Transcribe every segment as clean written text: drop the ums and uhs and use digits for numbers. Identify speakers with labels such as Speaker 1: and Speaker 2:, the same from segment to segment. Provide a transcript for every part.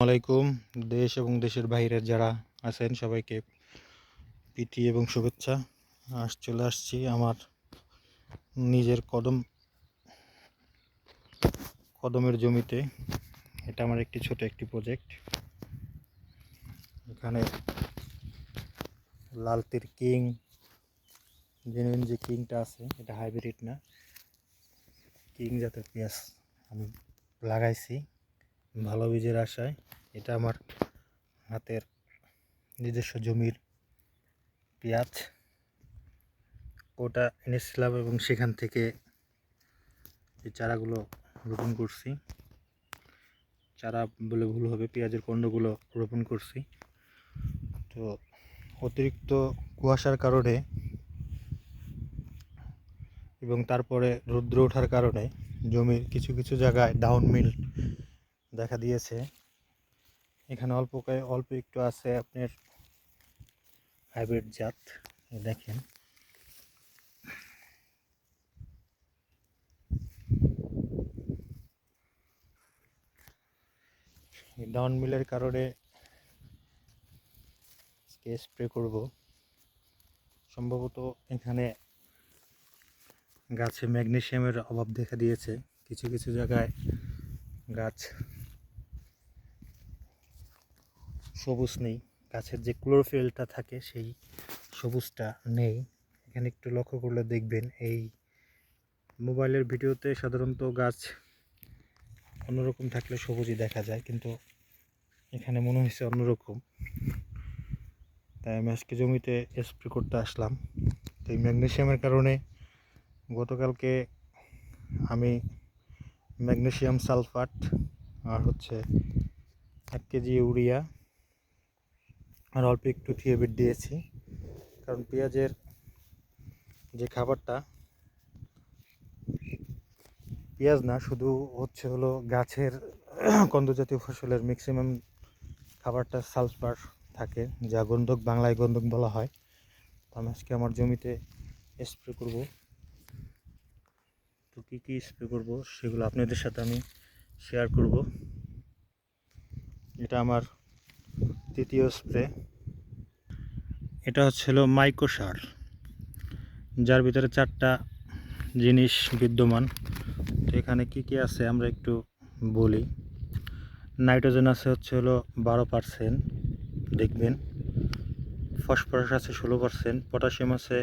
Speaker 1: আলাইকুম। দেশ এবং দেশের বাইরে যারা আছেন সবাইকে প্রীতি এবং শুভেচ্ছা। চলে আসছি আমার নিজের কদমের জমিতে। এটা আমার ছোট একটি প্রজেক্ট। এখানে লালতির কিং, জেনুইন যে কিংটা আছে এটা হাইব্রিড না, কিং জাতের পেঁয়াজ আমি লাগাইছি ভালো বীজের আশায়। এটা আমার হাতের নিজস্ব জমির পেঁয়াজ, ওটা এনেছিলাম এবং সেখান থেকে এই চারাগুলো রোপণ করছি। চারা বলে ভুল হবে, পেঁয়াজের কন্ডগুলো রোপণ করছি। তো অতিরিক্ত কুয়াশার কারণে এবং তারপরে রৌদ্র ওঠার কারণে জমির কিছু কিছু জায়গায় ডাউনমিল দেখা দিয়েছে। এখানে অল্প একটু আছে আপনার হাইব্রিড জাত, দেখেন। ডাউন মিলের কারণে স্প্রে করব। সম্ভবত এখানে গাছে ম্যাগনেসিয়ামের অভাব দেখা দিয়েছে। কিছু কিছু জায়গায় গাছ সবুজ নেই, গাছের যে ক্লোরোফিলটা থাকে সেই সবুজটা নেই। এখানে একটু লক্ষ্য করলে দেখবেন, এই মোবাইলের ভিডিওতে সাধারণত গাছ অন্যরকম থাকলে সবুজই দেখা যায়, কিন্তু এখানে মনে হয়েছে অন্যরকম। তাই আমি আজকে জমিতে স্প্রে করতে আসলাম। তো এই ম্যাগনেসিয়ামের কারণে গতকালকে আমি ম্যাগনেসিয়াম সালফাট আর 1 কেজি ইউরিয়া আর অল্প একটু থিওবিট দিয়েছি। কারণ পেঁয়াজের যে খাবারটা, পেঁয়াজ না শুধু গাছের কন্দ জাতীয় ফসলের ম্যাক্সিমাম খাবারটা সালফার থাকে, যা গন্ধক, বাংলায় গন্ধক বলা হয়। তো আমি আজকে আমার জমিতে স্প্রে করব। তো কী স্প্রে করব সেগুলো আপনাদের সাথে আমি শেয়ার করব। এটা আমার তৃতীয় স্প্রে। এটা মাইক্রোসার, যার ভিতরে 4টা জিনিস বিদ্যমান। তো এখানে কি আছে আমরা একটু বলি। নাইট্রোজেন আছে 12%, দেখবেন। ফসফরাস আছে 16%, পটাশিয়াম আছে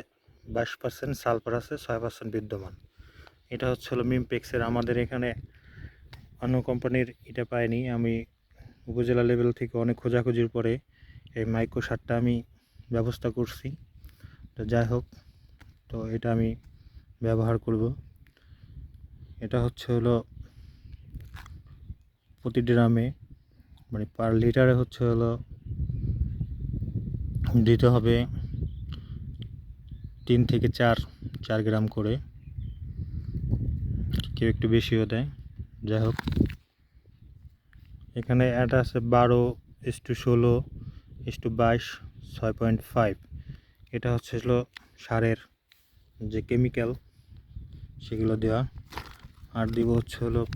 Speaker 1: 22%, সালফার আছে 6% বিদ্যমান। এটা মিমপেক্সের। আমাদের এখানে অন্য কোম্পানির এটা পাইনি। আমি উপজেলা লেভেল থেকে অনেক খোঁজাখুঁজির পরে এই মাইক্রো সারটা আমি ব্যবস্থা করছি। তো যাই হোক, তো এটা আমি ব্যবহার করব। এটা প্রতি ড্রামে, মানে পার লিটারে দিতে হবে 3 থেকে 4 গ্রাম করে, কেউ একটু বেশিও দেয়। যাই হোক, এখানে এটা আছে 12:16:22 6.5। এটা সারের যে কেমিক্যাল সেগুলো দেওয়া। আর দিব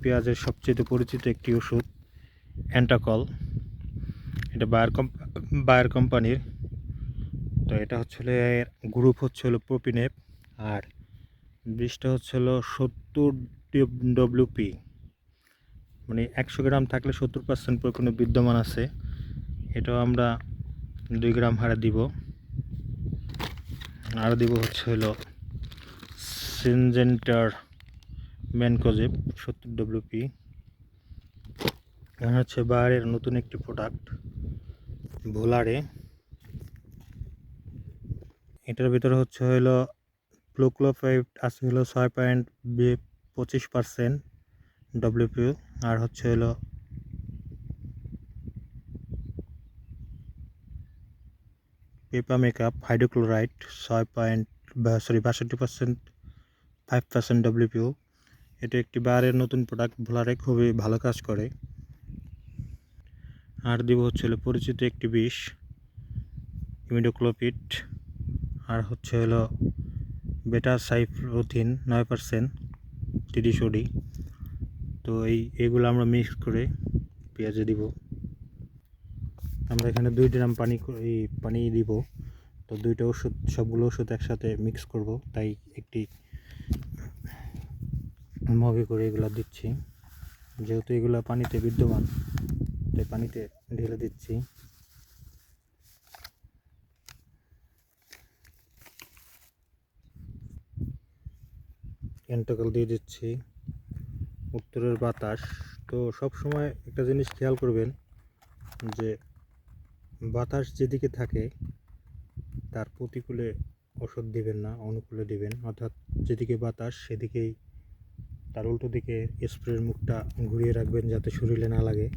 Speaker 1: পেঁয়াজের সবচেয়ে পরিচিত একটি ওষুধ, অ্যান্টাকল। এটা বায়ার কোম্পানির। তো এটা গ্রুপ প্রোপিনেপ। আর বিষটা 70 WP, মানে 100 গ্রাম থাকলে 70% প্রোপিনেপ বিদ্যমান আছে। এটাও আমরা 2 গ্রাম হারে দিব। আর দিব সিনজেন্টার ম্যানকোজেব 70 WP। এখানে বায়ারের নতুন একটি প্রোডাক্ট ভোলারে। এটার ভিতরে প্রোক্লোফাইট আছে 6.25% WP। আর পেপা মেকআপ হাইড্রোক্লোরাইড 5% WP। এটা একটি বায়ারের নতুন প্রোডাক্ট, ভোলারে খুবই ভালো কাজ করে। আর দিব পরিচিত একটি বিষ, ইমিডোক্লোপিড। আর বেটা সাইফ্লোথিন 9% 30 OD। তো এগুলো আমরা মিক্স করে পেঁয়াজে দিব। আমরা এখানে 2 ড্রাম পানি দিব। তো 2টা ওষুধ, সবগুলো ওষুধ একসাথে মিক্স করব, তাই একটি মগে করে এগুলো দিচ্ছি। যেহেতু এগুলো পানিতে বিদ্যমান, তাই পানিতে ঢেলে দিচ্ছি। এন্টাকল দিয়ে দিচ্ছি। উত্তরের বাতাস। তো সব সময় একটা জিনিস খেয়াল করবেন যে বাতাস যেদিকে থাকে তার প্রতিকূলে ওষুধ দিবেন না, অনুকূলে দিবেন। অর্থাৎ যেদিকে বাতাস সেদিকেই তার উল্টো দিকে স্প্রের মুখটা ঘুরিয়ে রাখবেন যাতে শরীরে না লাগে।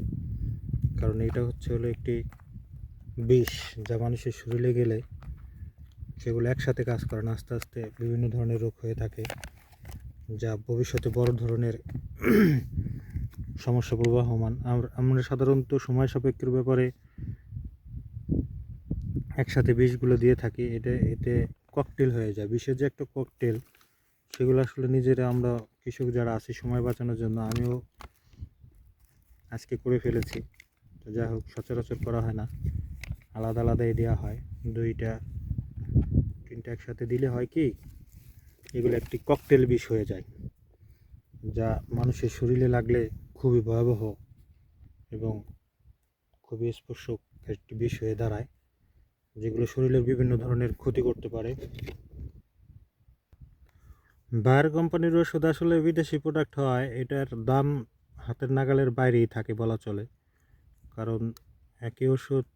Speaker 1: কারণ এটা হলো একটি বিষ, যা মানুষের শরীরে গেলে সেগুলো একসাথে কাজ করে না, আস্তে আস্তে বিভিন্ন ধরনের রোগ হয়ে থাকে, যা ভবিষ্যতে বড় ধরনের সমস্যা প্রবাহমান। আমরা সাধারণত সময় সাপেক্ষের ব্যাপারে একসাথে বিষগুলো দিয়ে থাকি। এতে ককটেল হয়ে যায়, বিষের যে একটা ককটেল, সেগুলো আসলে নিজেরা আমরা কৃষক যারা আছি সময় বাঁচানোর জন্য আমিও আজকে করে ফেলেছি। তো যাই হোক, সচরাচর করা হয় না, আলাদা আলাদাই দেওয়া হয়। 2টা 3টা একসাথে দিলে হয় কি, এগুলো একটি ককটেল বিষ হয়ে যায়, যা মানুষের শরীরে লাগলে খুবই ভয়াবহ এবং খুবই স্পর্শক একটি বিষ হয়ে দাঁড়ায়, যেগুলো শরীরের বিভিন্ন ধরনের ক্ষতি করতে পারে। বায়ার কোম্পানির ওষুধ আসলে বিদেশি প্রোডাক্ট হয়, এটার দাম হাতের নাগালের বাইরেই থাকে বলা চলে। কারণ একই ওষুধ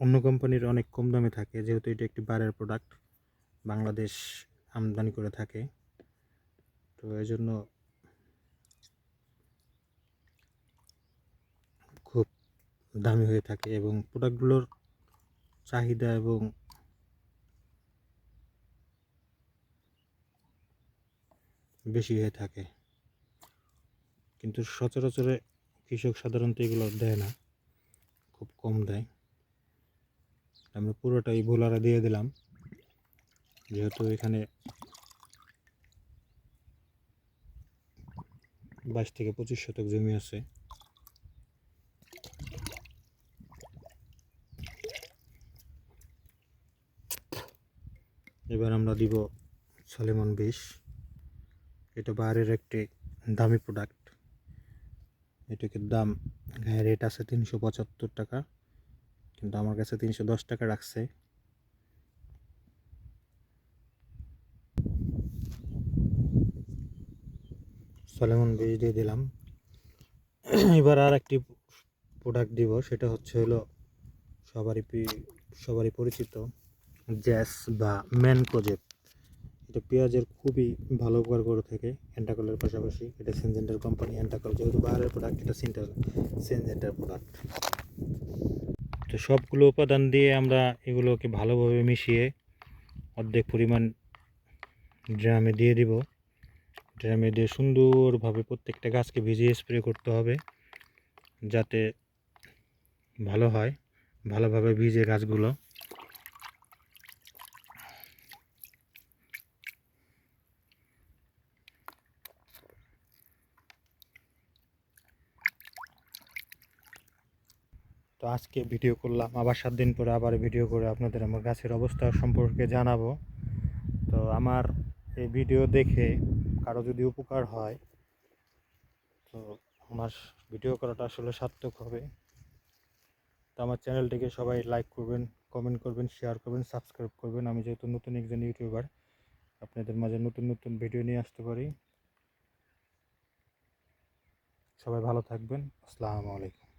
Speaker 1: অন্য কোম্পানির অনেক কম দামে থাকে, যেহেতু এটা একটি বাইরের প্রোডাক্ট, বাংলাদেশ আমদানি করে থাকে। তো এই জন্য খুব দামি হয়ে থাকে এবং প্রোডাক্টগুলোর চাহিদা এবং বেশি হয়ে থাকে। কিন্তু সচরাচরে কৃষক সাধারণত এগুলো দেয় না, খুব কম দেয়। আমরা পুরোটাই ভোলারে দিয়ে দিলাম, যেহেতু এখানে 22 থেকে 25 শতক জমি আছে। এবার আমরা দিব সলেমন বিষ। এটা বাইরের একটি দামি প্রোডাক্ট। এটাকে দাম রেট আছে 375 টাকা, কিন্তু আমার কাছে 310 টাকা রাখছে। সলেমন বীজ দিয়ে দিলাম। এবার আর একটি প্রোডাক্ট দিব, সেটা হলো সবারই পরিচিত জ্যাস বা ম্যানকোজেব। এটা পেঁয়াজের খুবই ভালো উপকার করে থাকে অ্যান্টাকলের পাশাপাশি। এটা সিনজেন্টার কোম্পানি, অ্যান্টাকল যেহেতু বাইরের প্রোডাক্ট, এটা সিনজেন্টার প্রোডাক্ট। তো সবগুলো উপাদান দিয়ে আমরা এগুলোকে ভালোভাবে মিশিয়ে অর্ধেক পরিমাণ ড্রামে দিয়ে দিব। ড্রামে দিয়ে সুন্দরভাবে প্রত্যেকটা গাছকে ভিজিয়ে স্প্রে করতে হবে, যাতে ভালো হয়, ভালোভাবে ভিজে গাছগুলো। তো আজকে ভিডিও করলাম, আবার 7 দিন পরে আবার ভিডিও করে আপনাদের আমার গাছের অবস্থা সম্পর্কে জানাবো। তো আমার এই ভিডিও দেখে কারো যদি উপকার হয়, তো আমার ভিডিও করাটা আসলে সার্থক হবে। তো আমার চ্যানেলটিকে সবাই লাইক করবেন, কমেন্ট করবেন, শেয়ার করবেন, সাবস্ক্রাইব করবেন। আমি যেহেতু নতুন একজন ইউটিউবার, আপনাদের মাঝে নতুন নতুন ভিডিও নিয়ে আসতে পারি। সবাই ভালো থাকবেন। আসসালামু আলাইকুম।